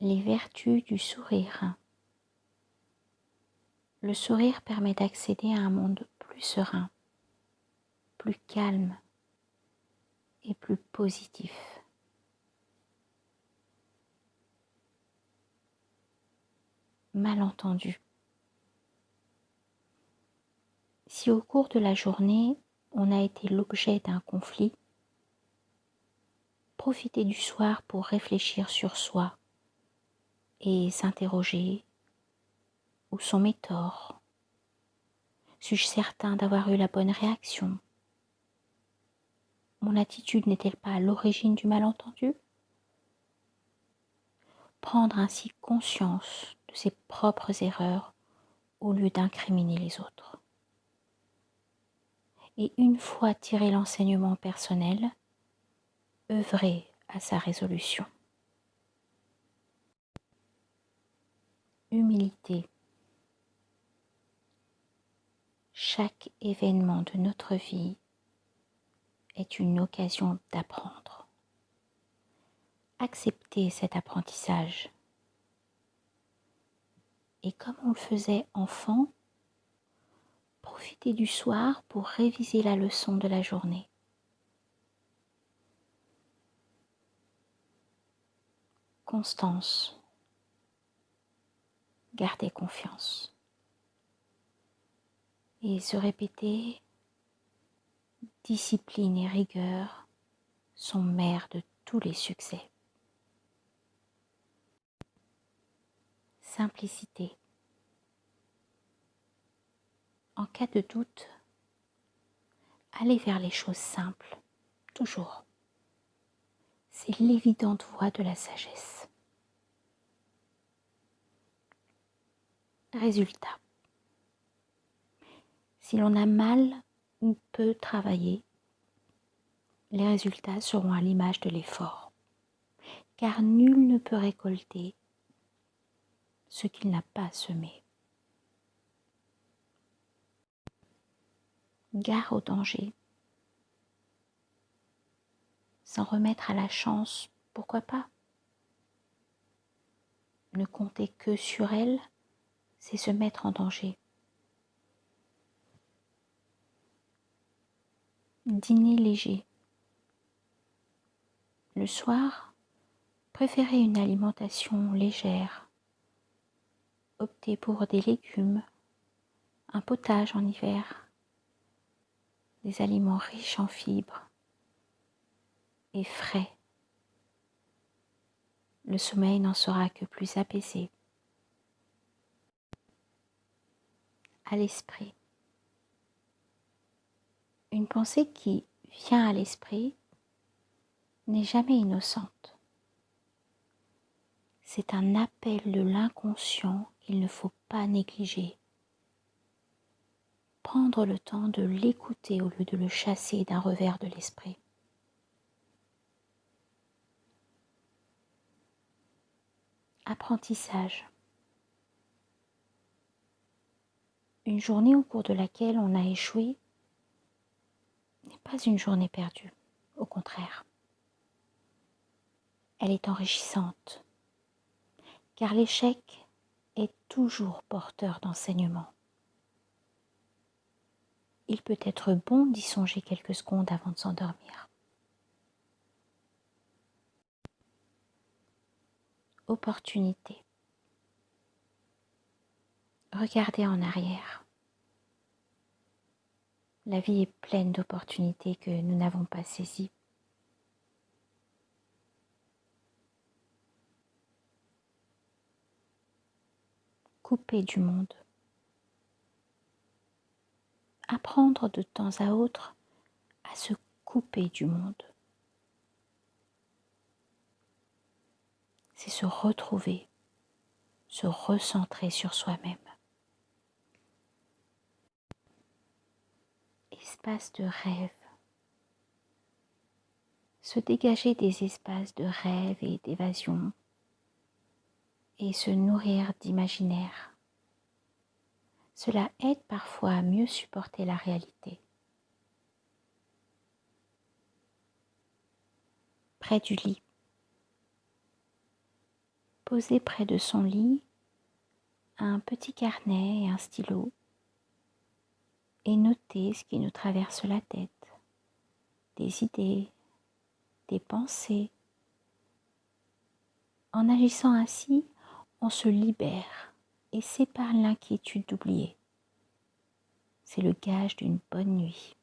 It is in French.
Les vertus du sourire. Le sourire permet d'accéder à un monde plus serein, plus calme et plus positif. Malentendu. Si au cours de la journée, on a été l'objet d'un conflit, profitez du soir pour réfléchir sur soi et s'interroger: où sont mes torts? Suis-je certain d'avoir eu la bonne réaction? Mon attitude n'est-elle pas à l'origine du malentendu? Prendre ainsi conscience de ses propres erreurs au lieu d'incriminer les autres. Et une fois tiré l'enseignement personnel, œuvrer à sa résolution. Humilité. Chaque événement de notre vie est une occasion d'apprendre. Accepter cet apprentissage. Et comme on le faisait enfant, profiter du soir pour réviser la leçon de la journée. Constance. Garder confiance. Et se répéter: discipline et rigueur sont mères de tous les succès. Simplicité. En cas de doute, allez vers les choses simples, toujours. C'est l'évidente voie de la sagesse. Résultat. Si l'on a mal ou peu travaillé, les résultats seront à l'image de l'effort, car nul ne peut récolter ce qu'il n'a pas semé. Gare au danger. S'en remettre à la chance, pourquoi pas? Ne compter que sur elle, c'est se mettre en danger. Dîner léger. Le soir, préférez une alimentation légère. Optez pour des légumes, un potage en hiver, des aliments riches en fibres et frais. Le sommeil n'en sera que plus apaisé. À l'esprit. Une pensée qui vient à l'esprit n'est jamais innocente. C'est un appel de l'inconscient qu'il ne faut pas négliger. Prendre le temps de l'écouter au lieu de le chasser d'un revers de l'esprit. Apprentissage. Une journée au cours de laquelle on a échoué n'est pas une journée perdue, au contraire. Elle est enrichissante, car l'échec est toujours porteur d'enseignement. Il peut être bon d'y songer quelques secondes avant de s'endormir. Opportunité. Regardez en arrière. La vie est pleine d'opportunités que nous n'avons pas saisies. Couper du monde. Apprendre de temps à autre à se couper du monde. C'est se retrouver, se recentrer sur soi-même. Espace de rêve. Se dégager des espaces de rêve et d'évasion et se nourrir d'imaginaire. Cela aide parfois à mieux supporter la réalité. Près du lit. poser près de son lit un petit carnet et un stylo et noter ce qui nous traverse la tête, des idées, des pensées. En agissant ainsi, on se libère et sépare l'inquiétude d'oublier. C'est le gage d'une bonne nuit.